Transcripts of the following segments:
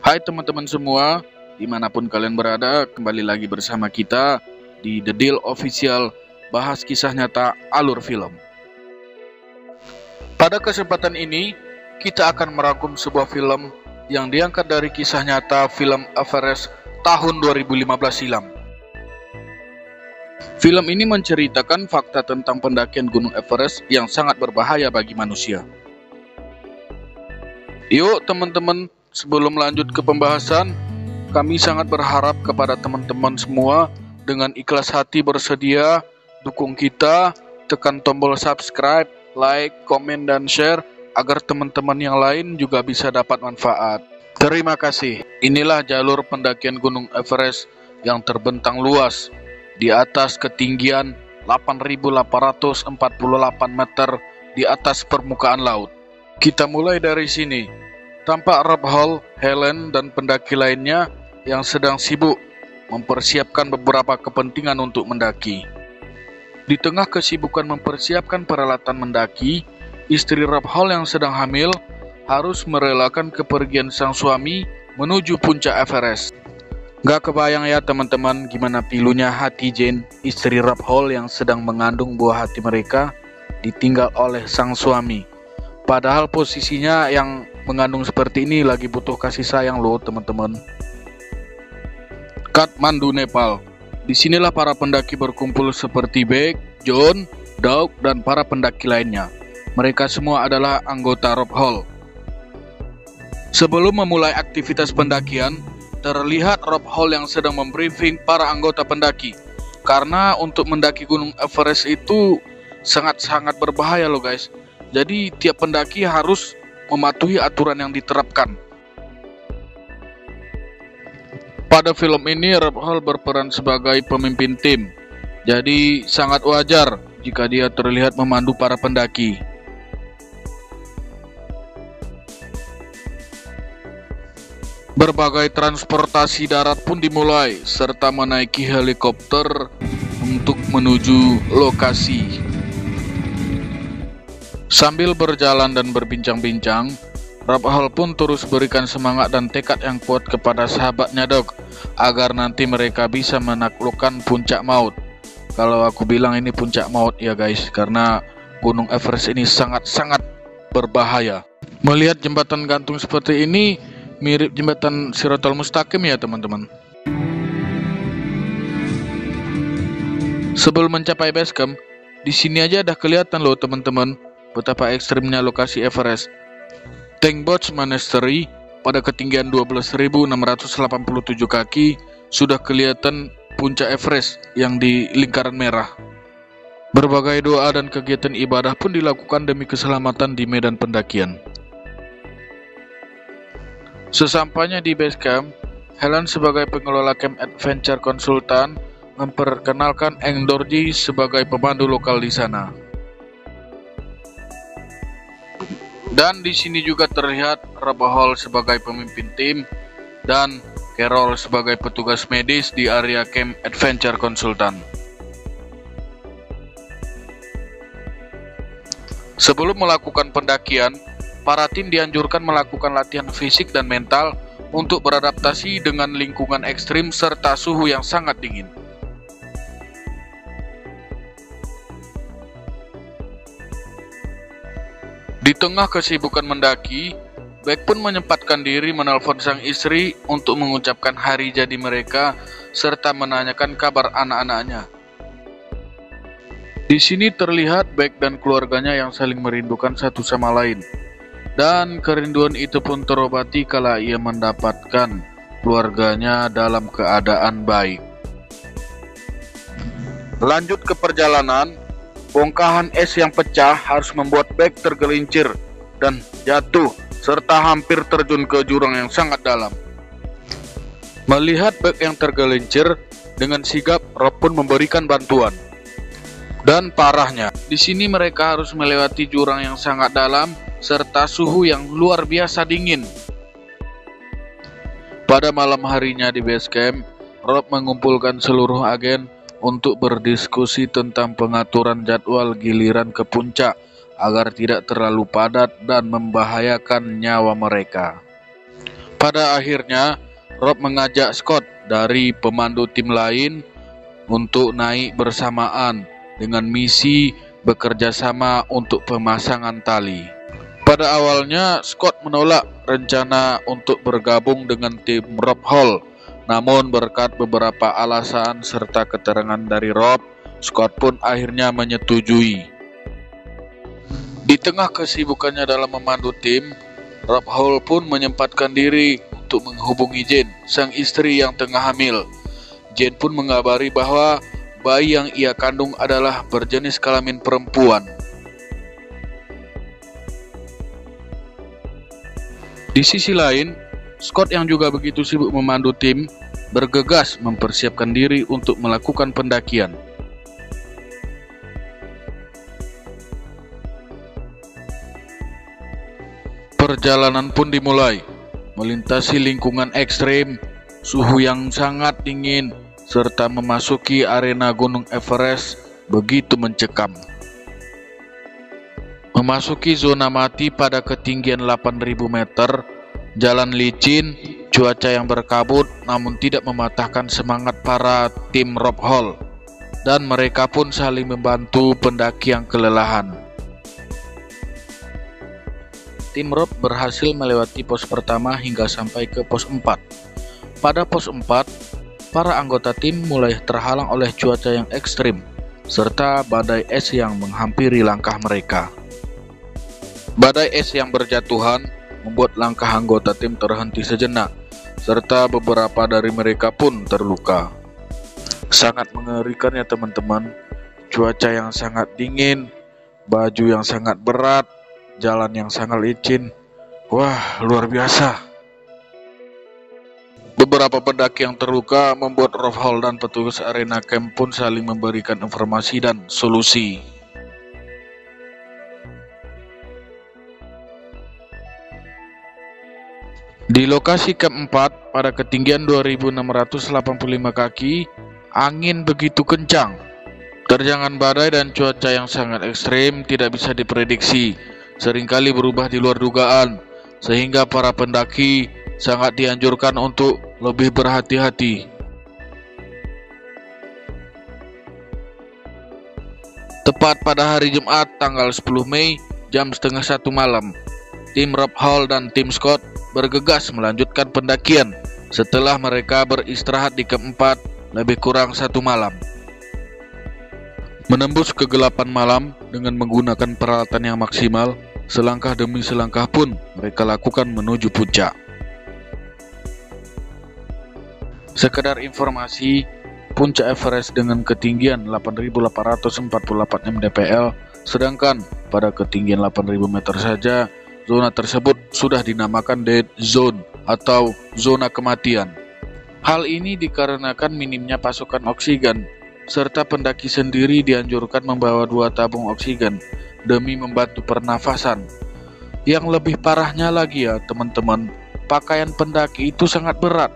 Hai teman-teman semua, dimanapun kalian berada, kembali lagi bersama kita di The Deal Official, bahas kisah nyata alur film. Pada kesempatan ini, kita akan merangkum sebuah film yang diangkat dari kisah nyata film Everest tahun 2015 silam. Film ini menceritakan fakta tentang pendakian Gunung Everest yang sangat berbahaya bagi manusia. Yuk teman-teman, sebelum lanjut ke pembahasan, kami sangat berharap kepada teman-teman semua dengan ikhlas hati bersedia dukung kita, tekan tombol subscribe, like, komen, dan share agar teman-teman yang lain juga bisa dapat manfaat. Terima kasih. Inilah jalur pendakian Gunung Everest yang terbentang luas di atas ketinggian 8.848 meter di atas permukaan laut. Kita mulai dari sini. Tampak Rob Hall, Helen, dan pendaki lainnya yang sedang sibuk mempersiapkan beberapa kepentingan untuk mendaki. Di tengah kesibukan mempersiapkan peralatan mendaki, istri Rob Hall yang sedang hamil harus merelakan kepergian sang suami menuju puncak Everest. Gak kebayang ya teman-teman gimana pilunya hati Jane, istri Rob Hall yang sedang mengandung buah hati mereka, ditinggal oleh sang suami. Padahal posisinya yang mengandung seperti ini lagi butuh kasih sayang loh teman-teman. Kathmandu, Nepal. Disinilah para pendaki berkumpul seperti Beck, John, Doug, dan para pendaki lainnya. Mereka semua adalah anggota Rob Hall. Sebelum memulai aktivitas pendakian, terlihat Rob Hall yang sedang membriefing para anggota pendaki. Karena untuk mendaki Gunung Everest itu sangat-sangat berbahaya loh guys. Jadi tiap pendaki harus mematuhi aturan yang diterapkan. Pada film ini Rob Hall berperan sebagai pemimpin tim. Jadi sangat wajar jika dia terlihat memandu para pendaki. Berbagai transportasi darat pun dimulai serta menaiki helikopter untuk menuju lokasi. Sambil berjalan dan berbincang-bincang, Rob Hall pun terus berikan semangat dan tekad yang kuat kepada sahabatnya Doug agar nanti mereka bisa menaklukkan puncak maut. Kalau aku bilang ini puncak maut ya guys, karena Gunung Everest ini sangat-sangat berbahaya. Melihat jembatan gantung seperti ini mirip jembatan Shiratal Mustaqim ya teman-teman. Sebelum mencapai base camp, di sini aja udah kelihatan loh teman-teman betapa ekstrimnya lokasi Everest. Tank Box Monastery pada ketinggian 12.687 kaki sudah kelihatan puncak Everest yang di lingkaran merah. Berbagai doa dan kegiatan ibadah pun dilakukan demi keselamatan di medan pendakian. Sesampainya di base camp, Helen sebagai pengelola camp adventure konsultan memperkenalkan Eng Dorji sebagai pemandu lokal di sana. Dan di sini juga terlihat Rob Hall sebagai pemimpin tim dan Carol sebagai petugas medis di area camp adventure konsultan. Sebelum melakukan pendakian, para tim dianjurkan melakukan latihan fisik dan mental untuk beradaptasi dengan lingkungan ekstrim serta suhu yang sangat dingin. Di tengah kesibukan mendaki, Beck pun menyempatkan diri menelpon sang istri untuk mengucapkan hari jadi mereka serta menanyakan kabar anak-anaknya. Di sini terlihat Beck dan keluarganya yang saling merindukan satu sama lain. Dan kerinduan itu pun terobati kala ia mendapatkan keluarganya dalam keadaan baik. Lanjut ke perjalanan, bongkahan es yang pecah harus membuat Beck tergelincir dan jatuh serta hampir terjun ke jurang yang sangat dalam. Melihat Beck yang tergelincir, dengan sigap Rob pun memberikan bantuan. Dan parahnya, di sini mereka harus melewati jurang yang sangat dalam serta suhu yang luar biasa dingin. Pada malam harinya di base camp, Rob mengumpulkan seluruh agen untuk berdiskusi tentang pengaturan jadwal giliran ke puncak agar tidak terlalu padat dan membahayakan nyawa mereka. Pada akhirnya, Rob mengajak Scott dari pemandu tim lain untuk naik bersamaan dengan misi bekerja sama untuk pemasangan tali. Pada awalnya, Scott menolak rencana untuk bergabung dengan tim Rob Hall. Namun berkat beberapa alasan serta keterangan dari Rob, Scott pun akhirnya menyetujui. Di tengah kesibukannya dalam memandu tim, Rob Hall pun menyempatkan diri untuk menghubungi Jane, sang istri yang tengah hamil. Jane pun mengabari bahwa bayi yang ia kandung adalah berjenis kelamin perempuan. Di sisi lain, Scott yang juga begitu sibuk memandu tim, bergegas mempersiapkan diri untuk melakukan pendakian. Perjalanan pun dimulai, melintasi lingkungan ekstrim, suhu yang sangat dingin, serta memasuki arena Gunung Everest begitu mencekam. Memasuki zona mati pada ketinggian 8.000 meter, jalan licin, cuaca yang berkabut namun tidak mematahkan semangat para tim Rob Hall, dan mereka pun saling membantu pendaki yang kelelahan. Tim Rob berhasil melewati pos pertama hingga sampai ke pos 4. Pada pos 4, para anggota tim mulai terhalang oleh cuaca yang ekstrim, serta badai es yang menghampiri langkah mereka. Badai es yang berjatuhan membuat langkah anggota tim terhenti sejenak, serta beberapa dari mereka pun terluka. Sangat mengerikan ya teman-teman, cuaca yang sangat dingin, baju yang sangat berat, jalan yang sangat licin. Wah, luar biasa. Beberapa pendaki yang terluka membuat Rob Hall dan petugas arena camp pun saling memberikan informasi dan solusi. Di lokasi camp 4 pada ketinggian 2.685 kaki, angin begitu kencang. Terjangan badai dan cuaca yang sangat ekstrim tidak bisa diprediksi, seringkali berubah di luar dugaan, sehingga para pendaki sangat dianjurkan untuk lebih berhati-hati. Tepat pada hari Jumat tanggal 10 Mei jam setengah 1 malam, tim Rob Hall dan tim Scott bergegas melanjutkan pendakian setelah mereka beristirahat di camp 4 lebih kurang 1 malam. Menembus kegelapan malam dengan menggunakan peralatan yang maksimal, selangkah demi selangkah pun mereka lakukan menuju puncak. Sekedar informasi, puncak Everest dengan ketinggian 8.848 mdpl, sedangkan pada ketinggian 8.000 meter saja, zona tersebut sudah dinamakan dead zone atau zona kematian. Hal ini dikarenakan minimnya pasokan oksigen, serta pendaki sendiri dianjurkan membawa 2 tabung oksigen demi membantu pernafasan. Yang lebih parahnya lagi ya teman-teman, pakaian pendaki itu sangat berat,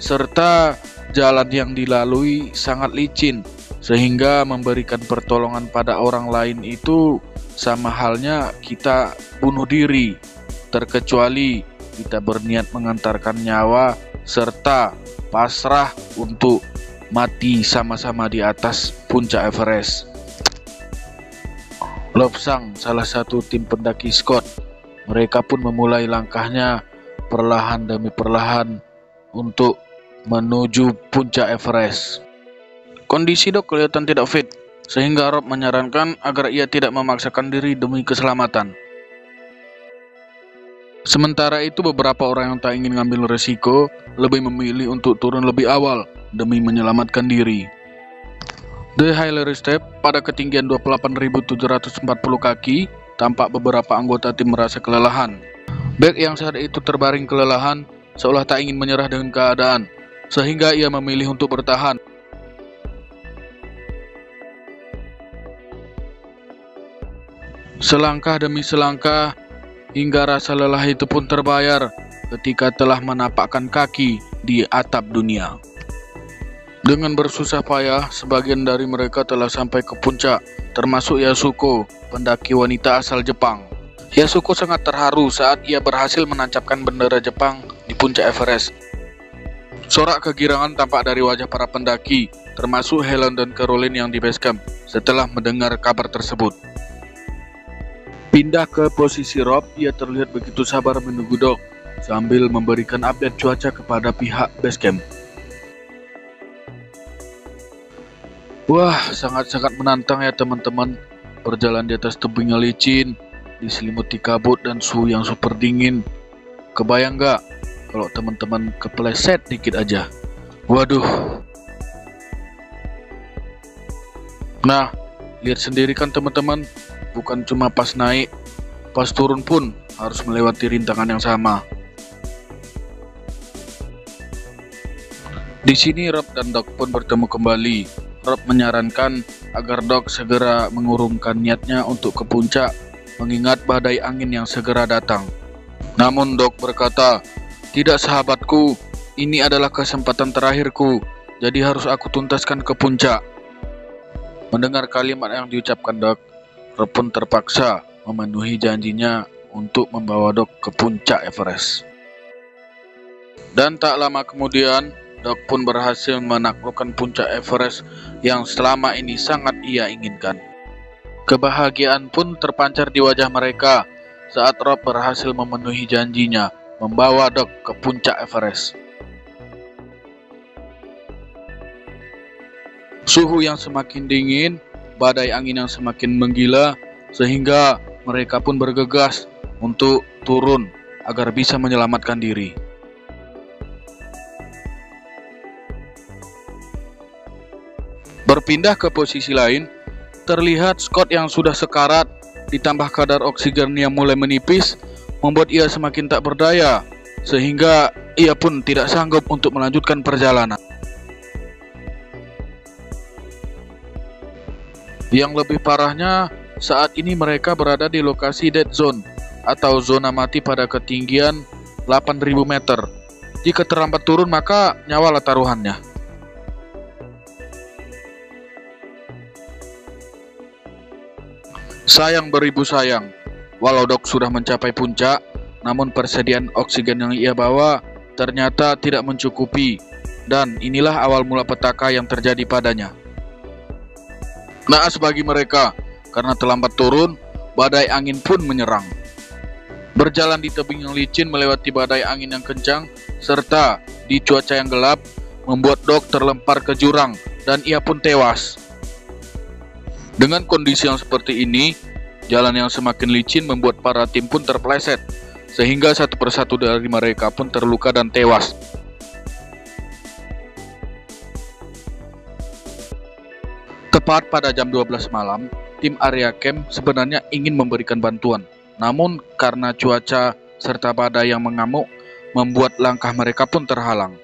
serta jalan yang dilalui sangat licin, sehingga memberikan pertolongan pada orang lain itu sama halnya kita bunuh diri, terkecuali kita berniat mengantarkan nyawa serta pasrah untuk mati sama-sama di atas puncak Everest. Lobsang, salah satu tim pendaki Scott, mereka pun memulai langkahnya perlahan demi perlahan untuk menuju puncak Everest. Kondisi Dok kelihatan tidak fit, sehingga Rob menyarankan agar ia tidak memaksakan diri demi keselamatan. Sementara itu beberapa orang yang tak ingin ngambil resiko lebih memilih untuk turun lebih awal demi menyelamatkan diri. The Hillary Step pada ketinggian 28.740 kaki, tampak beberapa anggota tim merasa kelelahan. Beck yang saat itu terbaring kelelahan seolah tak ingin menyerah dengan keadaan, sehingga ia memilih untuk bertahan. Selangkah demi selangkah, hingga rasa lelah itu pun terbayar ketika telah menapakkan kaki di atap dunia. Dengan bersusah payah, sebagian dari mereka telah sampai ke puncak, termasuk Yasuko, pendaki wanita asal Jepang. Yasuko sangat terharu saat ia berhasil menancapkan bendera Jepang di puncak Everest. Sorak kegirangan tampak dari wajah para pendaki, termasuk Helen dan Caroline yang di base camp setelah mendengar kabar tersebut. Pindah ke posisi Rob, ia terlihat begitu sabar menunggu Doc sambil memberikan update cuaca kepada pihak base camp. Wah, sangat-sangat menantang ya teman-teman. Berjalan di atas tebing yang licin, diselimuti kabut dan suhu yang super dingin. Kebayang nggak kalau teman-teman kepleset dikit aja? Waduh. Nah, lihat sendiri kan teman-teman, bukan cuma pas naik, pas turun pun harus melewati rintangan yang sama. Di sini Rob dan Doc pun bertemu kembali. Rob menyarankan agar Doc segera mengurungkan niatnya untuk ke puncak, mengingat badai angin yang segera datang. Namun Doc berkata, "Tidak sahabatku, ini adalah kesempatan terakhirku, jadi harus aku tuntaskan ke puncak." Mendengar kalimat yang diucapkan Doc, Rob pun terpaksa memenuhi janjinya untuk membawa Doc ke puncak Everest. Dan tak lama kemudian, Doc pun berhasil menaklukkan puncak Everest yang selama ini sangat ia inginkan. Kebahagiaan pun terpancar di wajah mereka saat Rob berhasil memenuhi janjinya membawa Doc ke puncak Everest. Suhu yang semakin dingin, badai angin yang semakin menggila, sehingga mereka pun bergegas untuk turun agar bisa menyelamatkan diri. Berpindah ke posisi lain, terlihat Scott yang sudah sekarat, ditambah kadar oksigen yang mulai menipis, membuat ia semakin tak berdaya, sehingga ia pun tidak sanggup untuk melanjutkan perjalanan. Yang lebih parahnya, saat ini mereka berada di lokasi dead zone atau zona mati pada ketinggian 8.000 meter. Jika terlambat turun maka nyawalah taruhannya. Sayang beribu sayang, walau Doc sudah mencapai puncak, namun persediaan oksigen yang ia bawa ternyata tidak mencukupi, dan inilah awal mula petaka yang terjadi padanya. Naas bagi mereka, karena terlambat turun, badai angin pun menyerang. Berjalan di tebing yang licin melewati badai angin yang kencang, serta di cuaca yang gelap, membuat Doc terlempar ke jurang, dan ia pun tewas. Dengan kondisi yang seperti ini, jalan yang semakin licin membuat para tim pun terpeleset, sehingga satu persatu dari mereka pun terluka dan tewas. Tepat pada jam 12 malam, tim area camp sebenarnya ingin memberikan bantuan. Namun karena cuaca serta badai yang mengamuk, membuat langkah mereka pun terhalang.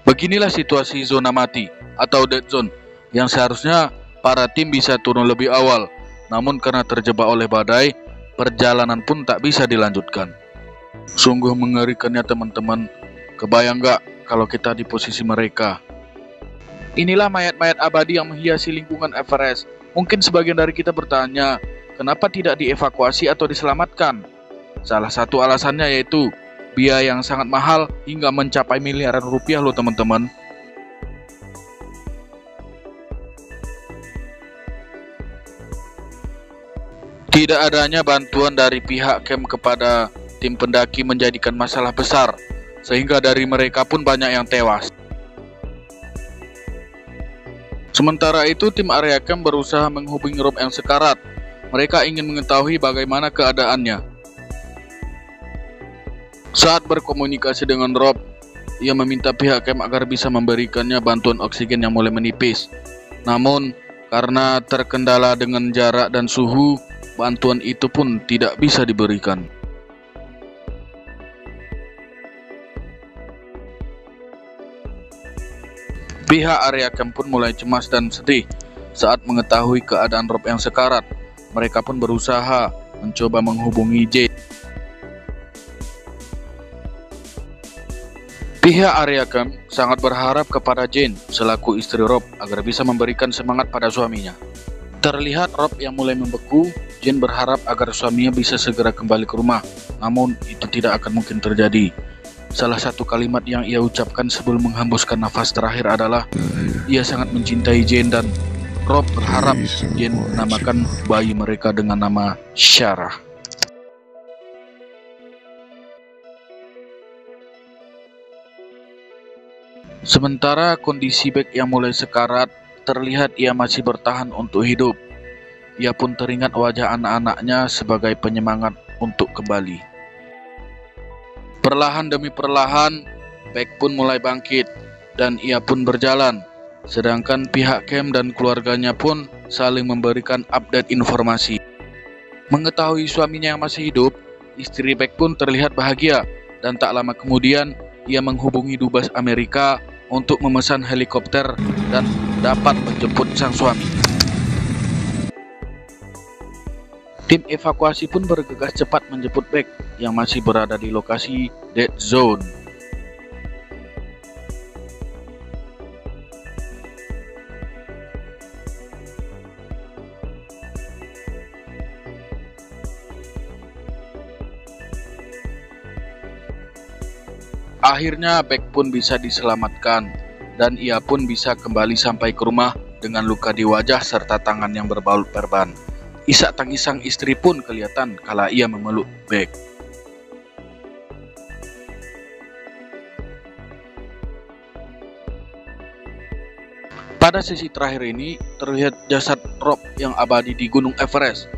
Beginilah situasi zona mati atau dead zone, yang seharusnya para tim bisa turun lebih awal. Namun karena terjebak oleh badai, perjalanan pun tak bisa dilanjutkan. Sungguh mengerikan ya teman-teman. Kebayang nggak kalau kita di posisi mereka? Inilah mayat-mayat abadi yang menghiasi lingkungan Everest. Mungkin sebagian dari kita bertanya, kenapa tidak dievakuasi atau diselamatkan? Salah satu alasannya yaitu biaya yang sangat mahal hingga mencapai miliaran rupiah loh teman-teman. Tidak adanya bantuan dari pihak camp kepada tim pendaki menjadikan masalah besar, sehingga dari mereka pun banyak yang tewas. Sementara itu, tim area camp berusaha menghubungi Rob yang sekarat. Mereka ingin mengetahui bagaimana keadaannya. Saat berkomunikasi dengan Rob, ia meminta pihak camp agar bisa memberikannya bantuan oksigen yang mulai menipis. Namun, karena terkendala dengan jarak dan suhu, bantuan itu pun tidak bisa diberikan. Pihak area camp pun mulai cemas dan sedih saat mengetahui keadaan Rob yang sekarat. Mereka pun berusaha mencoba menghubungi Jane. Pihak area camp sangat berharap kepada Jane selaku istri Rob agar bisa memberikan semangat pada suaminya. Terlihat Rob yang mulai membeku. Jane berharap agar suaminya bisa segera kembali ke rumah, namun itu tidak akan mungkin terjadi Salah satu kalimat yang ia ucapkan sebelum menghembuskan nafas terakhir adalah, ia sangat mencintai Jane dan Rob berharap Jane menamakan bayi mereka dengan nama Sarah. Sementara kondisi Beck yang mulai sekarat, terlihat ia masih bertahan untuk hidup. Ia pun teringat wajah anak-anaknya sebagai penyemangat untuk kembali. Perlahan demi perlahan, Beck pun mulai bangkit dan ia pun berjalan. Sedangkan pihak Cam dan keluarganya pun saling memberikan update informasi. Mengetahui suaminya yang masih hidup, istri Beck pun terlihat bahagia dan tak lama kemudian ia menghubungi Dubes Amerika untuk memesan helikopter dan dapat menjemput sang suami. Tim evakuasi pun bergegas cepat menjemput Beck yang masih berada di lokasi dead zone. Akhirnya Beck pun bisa diselamatkan dan ia pun bisa kembali sampai ke rumah dengan luka di wajah serta tangan yang berbalut perban. Isak tangis sang istri pun kelihatan kala ia memeluk Beck. Pada sesi terakhir ini terlihat jasad Rob yang abadi di Gunung Everest.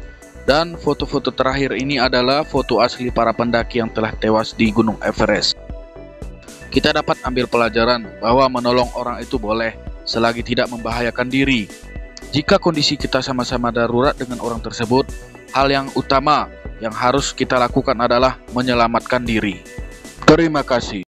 Dan foto-foto terakhir ini adalah foto asli para pendaki yang telah tewas di Gunung Everest. Kita dapat ambil pelajaran bahwa menolong orang itu boleh selagi tidak membahayakan diri. Jika kondisi kita sama-sama darurat dengan orang tersebut, hal yang utama yang harus kita lakukan adalah menyelamatkan diri. Terima kasih.